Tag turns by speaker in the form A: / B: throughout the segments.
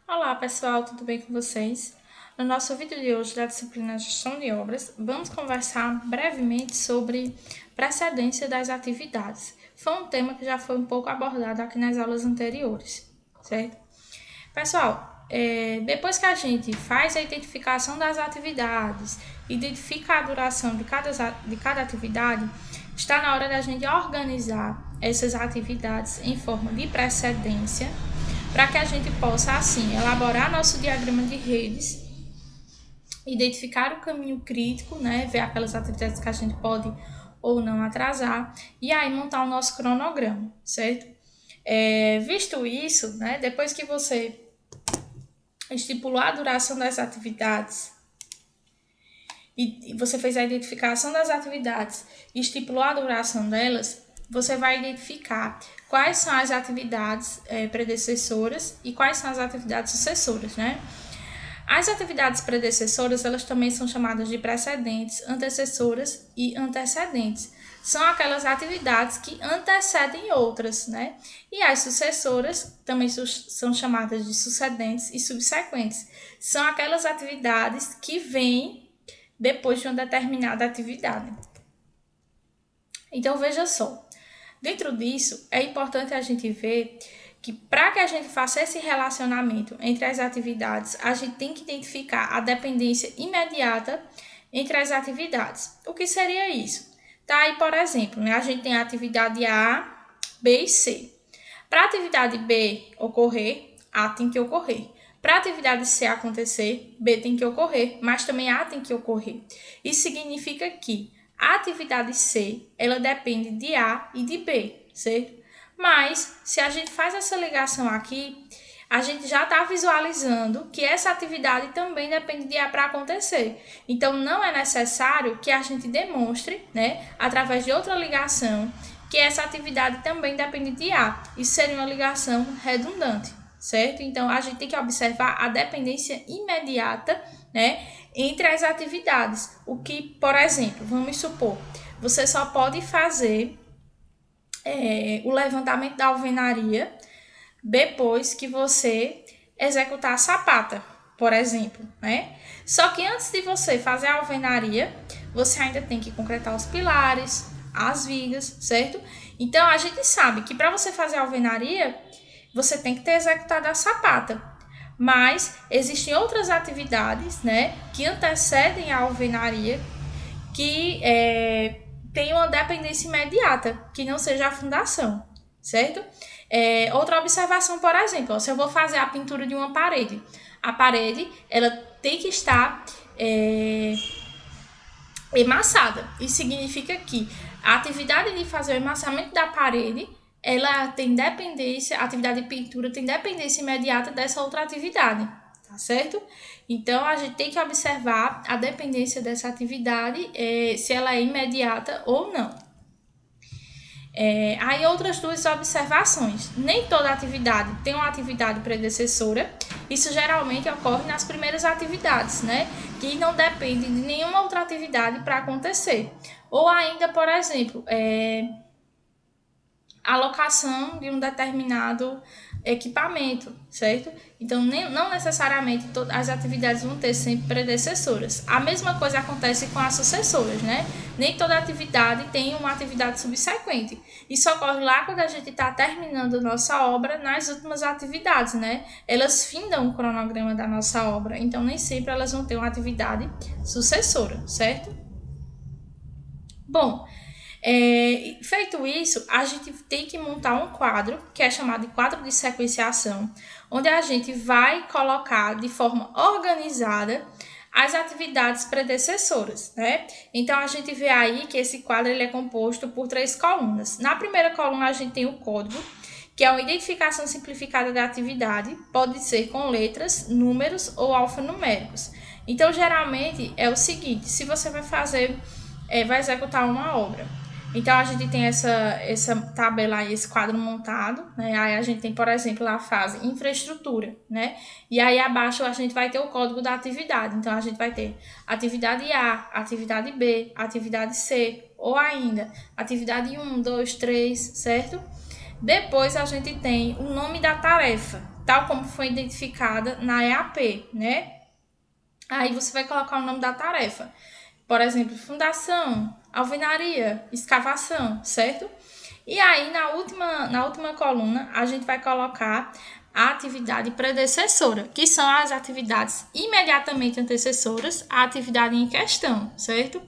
A: Olá pessoal, tudo bem com vocês? No nosso vídeo de hoje da disciplina Gestão de Obras, vamos conversar brevemente sobre precedência das atividades. Foi um tema que já foi um pouco abordado aqui nas aulas anteriores, certo? Pessoal, depois que a gente faz a identificação das atividades, identifica a duração de cada atividade, está na hora da gente organizar essas atividades em forma de precedência, para que a gente possa, assim, elaborar nosso diagrama de redes, identificar o caminho crítico, né, ver aquelas atividades que a gente pode ou não atrasar, e aí montar o nosso cronograma, certo? Visto isso, né, depois que você estipulou a duração das atividades e você fez a identificação das atividades e estipulou a duração delas, você vai identificar quais são as atividades predecessoras e quais são as atividades sucessoras, né? As atividades predecessoras, elas também são chamadas de precedentes, antecessoras e antecedentes. São aquelas atividades que antecedem outras, né? E as sucessoras também são chamadas de sucedentes e subsequentes. São aquelas atividades que vêm depois de uma determinada atividade. Então, veja só. Dentro disso, é importante a gente ver que para que a gente faça esse relacionamento entre as atividades, a gente tem que identificar a dependência imediata entre as atividades. O que seria isso? Tá aí, por exemplo, né? A gente tem a atividade A, B e C. Para a atividade B ocorrer, A tem que ocorrer. Para a atividade C acontecer, B tem que ocorrer, mas também A tem que ocorrer. Isso significa que a atividade C, ela depende de A e de B, certo? Mas, se a gente faz essa ligação aqui, a gente já está visualizando que essa atividade também depende de A para acontecer. Então, não é necessário que a gente demonstre, né, através de outra ligação, que essa atividade também depende de A. Isso seria uma ligação redundante, certo? Então, a gente tem que observar a dependência imediata, né, entre as atividades. O que, por exemplo, vamos supor, você só pode fazer o levantamento da alvenaria depois que você executar a sapata, por exemplo, né? Só que antes de você fazer a alvenaria, você ainda tem que concretar os pilares, as vigas, certo? Então, a gente sabe que para você fazer a alvenaria, você tem que ter executado a sapata. Mas existem outras atividades, né, que antecedem a alvenaria, que tem uma dependência imediata, que não seja a fundação, certo? Outra observação, por exemplo, ó, se eu vou fazer a pintura de uma parede, a parede ela tem que estar emassada. Isso significa que a atividade de fazer o emassamento da parede, ela tem dependência, a atividade de pintura tem dependência imediata dessa outra atividade, tá certo? Então, a gente tem que observar a dependência dessa atividade, se ela é imediata ou não. Aí, outras duas observações. Nem toda atividade tem uma atividade predecessora. Isso geralmente ocorre nas primeiras atividades, né? Que não depende de nenhuma outra atividade para acontecer. Ou ainda, por exemplo, alocação de um determinado equipamento, certo? Então, não necessariamente todas as atividades vão ter sempre predecessoras. A mesma coisa acontece com as sucessoras, né? Nem toda atividade tem uma atividade subsequente. Isso ocorre lá quando a gente está terminando nossa obra nas últimas atividades, né? Elas findam o cronograma da nossa obra, então nem sempre elas vão ter uma atividade sucessora, certo? Bom, feito isso, a gente tem que montar um quadro, que é chamado de quadro de sequenciação, onde a gente vai colocar de forma organizada as atividades predecessoras, né? Então, a gente vê aí que esse quadro ele é composto por 3 colunas. Na primeira coluna, a gente tem o código, que é uma identificação simplificada da atividade, pode ser com letras, números ou alfanuméricos. Então, geralmente, é o seguinte, se você vai executar uma obra, então, a gente tem essa tabela aí, esse quadro montado, né? Aí a gente tem, por exemplo, a fase infraestrutura, né? E aí abaixo a gente vai ter o código da atividade. Então, a gente vai ter atividade A, atividade B, atividade C, ou ainda atividade 1, 2, 3, certo? Depois a gente tem o nome da tarefa, tal como foi identificada na EAP, né? Aí você vai colocar o nome da tarefa. Por exemplo, fundação, alvenaria, escavação, certo? E aí, na última coluna, a gente vai colocar a atividade predecessora, que são as atividades imediatamente antecessoras à atividade em questão, certo?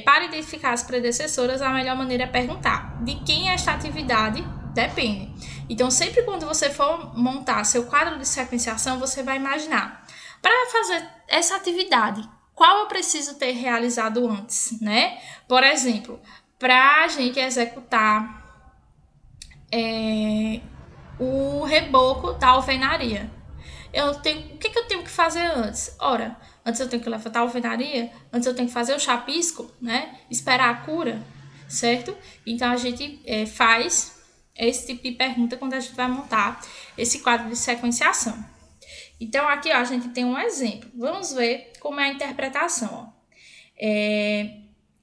A: Para identificar as predecessoras, a melhor maneira é perguntar de quem esta atividade depende. Então, sempre quando você for montar seu quadro de sequenciação, você vai imaginar, para fazer essa atividade, qual eu preciso ter realizado antes, né? Por exemplo, para a gente executar o reboco da alvenaria. O que eu tenho que fazer antes? Ora, antes eu tenho que levantar a alvenaria, antes eu tenho que fazer o chapisco, né? Esperar a cura, certo? Então, a gente faz esse tipo de pergunta quando a gente vai montar esse quadro de sequenciação. Então, aqui ó, a gente tem um exemplo. Vamos ver como é a interpretação.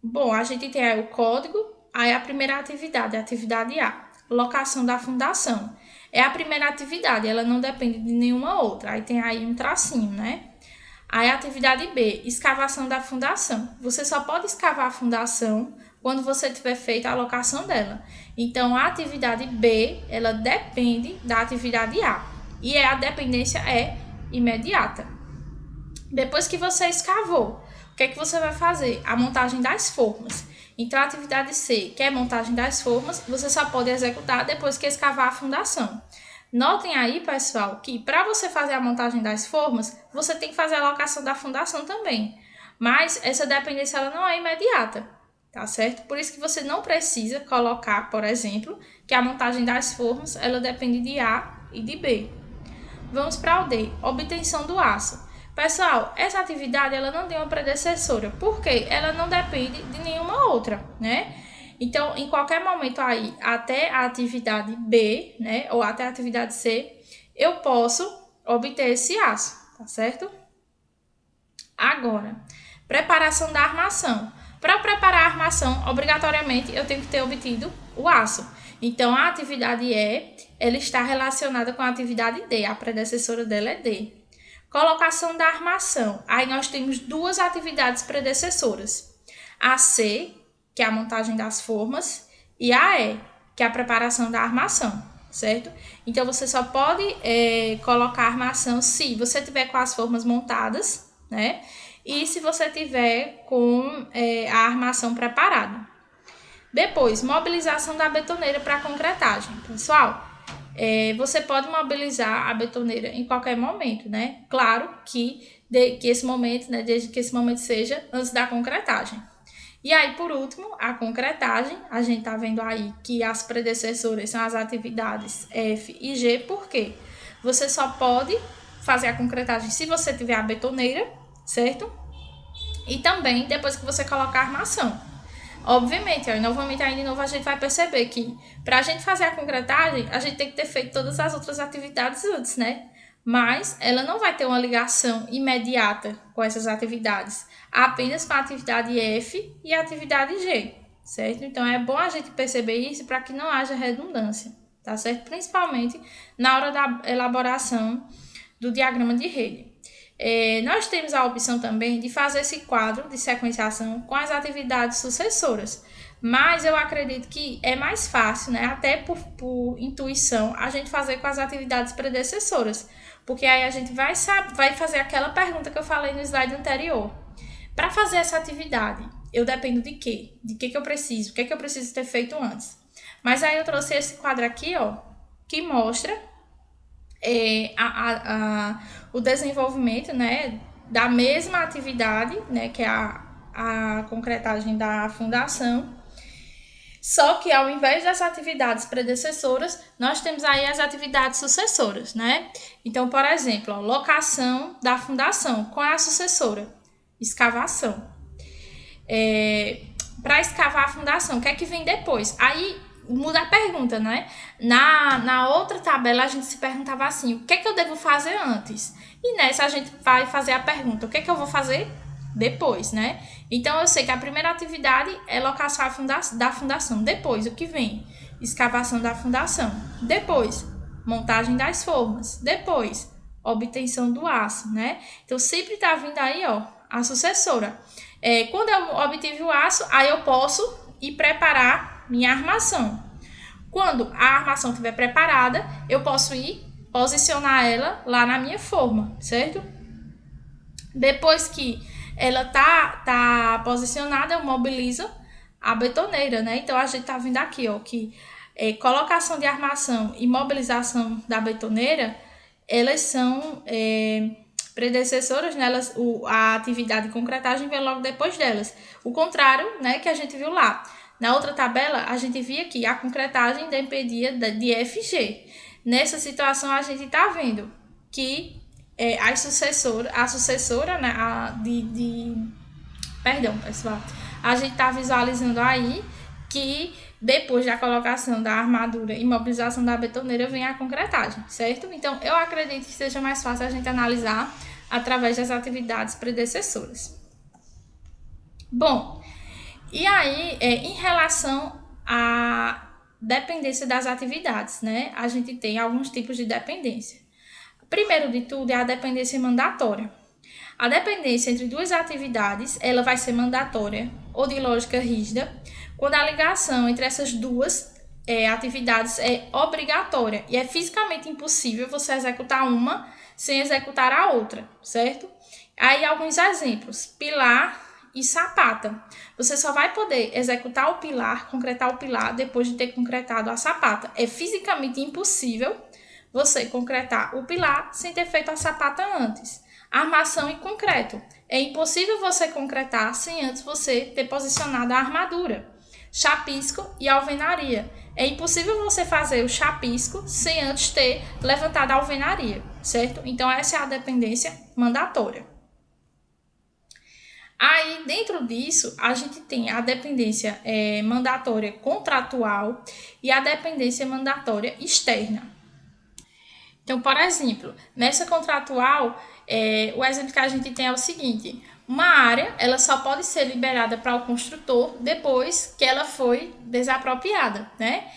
A: Bom, a gente tem aí o código, aí a primeira atividade, a atividade A. Locação da fundação. É a primeira atividade, ela não depende de nenhuma outra. Aí tem aí um tracinho, né? Aí a atividade B, escavação da fundação. Você só pode escavar a fundação quando você tiver feito a alocação dela. Então, a atividade B, ela depende da atividade A. E a dependência é imediata. Depois que você escavou, o que é que você vai fazer? A montagem das formas. Então, a atividade C, que é a montagem das formas, você só pode executar depois que escavar a fundação. Notem aí, pessoal, que para você fazer a montagem das formas, você tem que fazer a alocação da fundação também. Mas essa dependência ela não é imediata, tá certo? Por isso que você não precisa colocar, por exemplo, que a montagem das formas ela depende de A e de B. Vamos para o D, obtenção do aço. Pessoal, essa atividade ela não tem uma predecessora, porque ela não depende de nenhuma outra, né? Então, em qualquer momento aí, até a atividade B, né, ou até a atividade C, eu posso obter esse aço, tá certo? Agora, preparação da armação. Para preparar a armação, obrigatoriamente, eu tenho que ter obtido o aço. Então, a atividade E, ela está relacionada com a atividade D, a predecessora dela é D. Colocação da armação. Aí nós temos duas atividades predecessoras. A C, que é a montagem das formas, e a E, que é a preparação da armação, certo? Então, você só pode colocar a armação se você tiver com as formas montadas, né? E se você tiver com a armação preparada. Depois, mobilização da betoneira para concretagem. Pessoal, você pode mobilizar a betoneira em qualquer momento, né? Claro que esse momento, né, desde que esse momento seja antes da concretagem. E aí, por último, a concretagem. A gente tá vendo aí que as predecessoras são as atividades F e G, por quê? Você só pode fazer a concretagem se você tiver a betoneira, certo? E também depois que você colocar a armação. Obviamente, ó, novamente, aí de novo a gente vai perceber que para a gente fazer a concretagem, a gente tem que ter feito todas as outras atividades antes, né? Mas ela não vai ter uma ligação imediata com essas atividades, apenas com a atividade F e a atividade G, certo? Então, é bom a gente perceber isso para que não haja redundância, tá certo? Principalmente na hora da elaboração do diagrama de rede. Nós temos a opção também de fazer esse quadro de sequenciação com as atividades sucessoras, mas eu acredito que é mais fácil, né, até por intuição, a gente fazer com as atividades predecessoras, porque aí a gente vai fazer aquela pergunta que eu falei no slide anterior. Para fazer essa atividade, eu dependo de quê? De que eu preciso? O que eu preciso ter feito antes? Mas aí eu trouxe esse quadro aqui, ó, que mostra o desenvolvimento, né, da mesma atividade, né, que é a concretagem da fundação, só que ao invés das atividades predecessoras, nós temos aí as atividades sucessoras, né? Então, por exemplo, ó, locação da fundação, qual é a sucessora? Escavação. Para escavar a fundação, o que é que vem depois? Aí muda a pergunta, né? Na outra tabela a gente se perguntava assim, o que é que eu devo fazer antes? E nessa a gente vai fazer a pergunta, o que é que eu vou fazer depois, né? Então eu sei que a primeira atividade é locação da fundação. Depois, o que vem? Escavação da fundação. Depois, montagem das formas. Depois, obtenção do aço, né? Então, sempre tá vindo aí, ó, a sucessora. Quando eu obtive o aço, aí eu posso ir preparar minha armação. Quando a armação estiver preparada, eu posso ir posicionar ela lá na minha forma, certo? Depois que ela tá posicionada, eu mobilizo a betoneira, né? Então, a gente tá vendo aqui, ó, que colocação de armação e mobilização da betoneira, elas são predecessoras, né? A atividade de concretagem vem logo depois delas. O contrário, né, que a gente viu lá. Na outra tabela, a gente via que a concretagem dependia de FG. Nessa situação, a gente está vendo que a sucessora, né, perdão, pessoal, a gente está visualizando aí que depois da colocação da armadura e mobilização da betoneira vem a concretagem, certo? Então, eu acredito que seja mais fácil a gente analisar através das atividades predecessoras. Bom, e aí, em relação à dependência das atividades, né? A gente tem alguns tipos de dependência. Primeiro de tudo é a dependência mandatória. A dependência entre duas atividades, ela vai ser mandatória ou de lógica rígida, quando a ligação entre essas duas atividades é obrigatória e é fisicamente impossível você executar uma sem executar a outra, certo? Aí alguns exemplos: pilar e sapata. Você só vai poder executar o pilar, concretar o pilar, depois de ter concretado a sapata. É fisicamente impossível você concretar o pilar sem ter feito a sapata antes. Armação e concreto. É impossível você concretar sem antes você ter posicionado a armadura. Chapisco e alvenaria. É impossível você fazer o chapisco sem antes ter levantado a alvenaria, certo? Então, essa é a dependência mandatória. Aí, dentro disso, a gente tem a dependência mandatória contratual e a dependência mandatória externa. Então, por exemplo, nessa contratual, o exemplo que a gente tem é o seguinte: uma área ela só pode ser liberada para o construtor depois que ela foi desapropriada, né?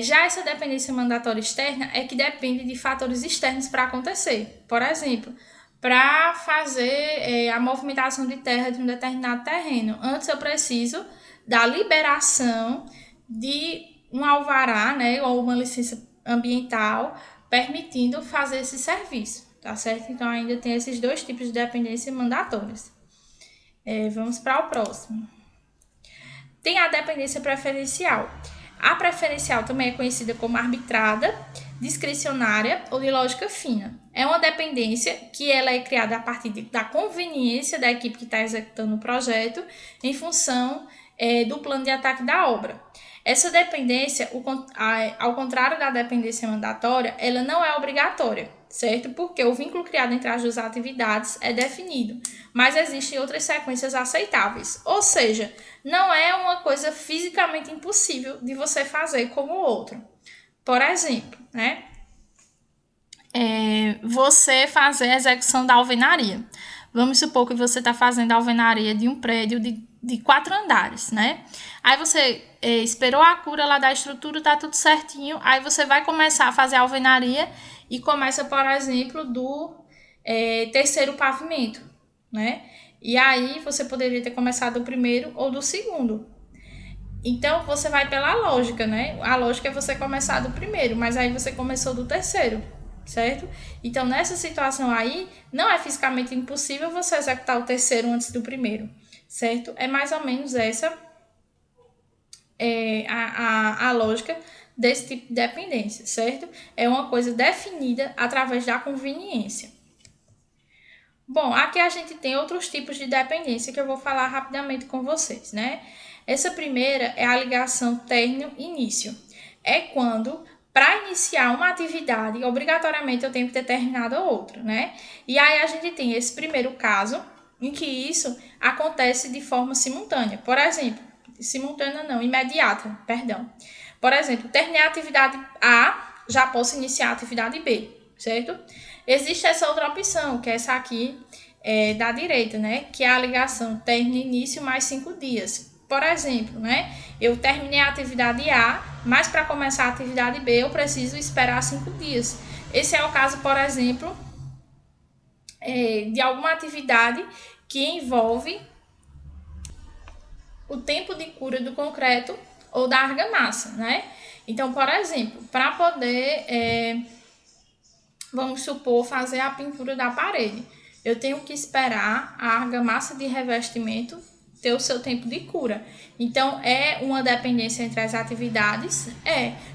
A: Já essa dependência mandatória externa é que depende de fatores externos para acontecer. Por exemplo, para fazer a movimentação de terra de um determinado terreno, antes eu preciso da liberação de um alvará, né, ou uma licença ambiental permitindo fazer esse serviço, tá certo? Então, ainda tem esses dois tipos de dependência mandatórias. Vamos para o próximo. Tem a dependência preferencial. A preferencial também é conhecida como arbitrada, discricionária ou de lógica fina. É uma dependência que ela é criada a partir da conveniência da equipe que está executando o projeto em função do plano de ataque da obra. Essa dependência, ao contrário da dependência mandatória, ela não é obrigatória, certo? Porque o vínculo criado entre as duas atividades é definido, mas existem outras sequências aceitáveis. Ou seja, não é uma coisa fisicamente impossível de você fazer como o outro. Por exemplo, né? Você fazer a execução da alvenaria. Vamos supor que você está fazendo a alvenaria de um prédio de 4 andares, né? Aí você esperou a cura lá da estrutura, tá tudo certinho. Aí você vai começar a fazer a alvenaria e começa, por exemplo, do terceiro pavimento, né? E aí você poderia ter começado do primeiro ou do segundo. Então, você vai pela lógica, né? A lógica é você começar do primeiro, mas aí você começou do terceiro, certo? Então, nessa situação aí, não é fisicamente impossível você executar o terceiro antes do primeiro, certo? É mais ou menos essa a lógica desse tipo de dependência, certo? É uma coisa definida através da conveniência. Bom, aqui a gente tem outros tipos de dependência que eu vou falar rapidamente com vocês, né? Essa primeira é a ligação término-início. É quando, para iniciar uma atividade, obrigatoriamente eu tenho que ter terminado a outra, né? E aí a gente tem esse primeiro caso, em que isso acontece de forma simultânea. Por exemplo, simultânea não, imediata, perdão. Por exemplo, terminei a atividade A, já posso iniciar a atividade B, certo? Existe essa outra opção, que é essa aqui da direita, né? Que é a ligação término-início mais 5 dias. Por exemplo, né? Eu terminei a atividade A, mas para começar a atividade B eu preciso esperar 5 dias. Esse é o caso, por exemplo, de alguma atividade que envolve o tempo de cura do concreto ou da argamassa, né? Então, por exemplo, para poder, vamos supor, fazer a pintura da parede, eu tenho que esperar a argamassa de revestimento ter o seu tempo de cura. Então, é uma dependência entre as atividades?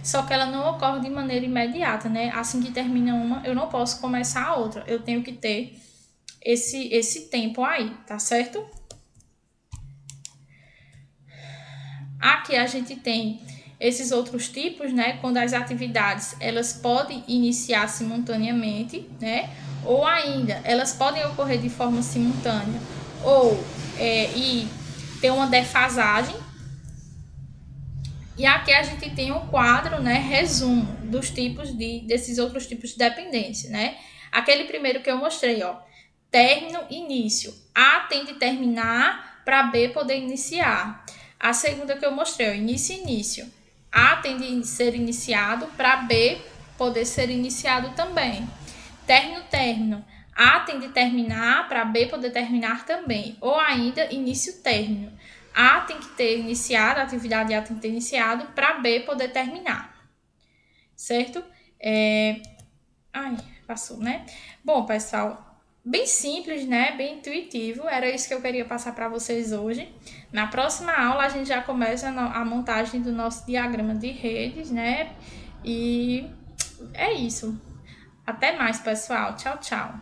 A: Só que ela não ocorre de maneira imediata, né? Assim que termina uma, eu não posso começar a outra. Eu tenho que ter esse tempo aí, tá certo? Aqui a gente tem esses outros tipos, né? Quando as atividades, elas podem iniciar simultaneamente, né? Ou ainda, elas podem ocorrer de forma simultânea, ou e ter uma defasagem. E aqui a gente tem um quadro, né? Resumo dos tipos desses outros tipos de dependência, né? Aquele primeiro que eu mostrei, ó. Término, início. A tem de terminar para B poder iniciar. A segunda que eu mostrei, ó, início e início. A tem de ser iniciado para B poder ser iniciado também. Término, término. A tem de terminar para B poder terminar também. Ou ainda, início, término. A tem que ter iniciado, a atividade A tem que ter iniciado para B poder terminar. Certo? Ai, passou, né? Bom, pessoal, bem simples, né? Bem intuitivo. Era isso que eu queria passar para vocês hoje. Na próxima aula, a gente já começa a montagem do nosso diagrama de redes, né? E é isso. Até mais, pessoal. Tchau, tchau.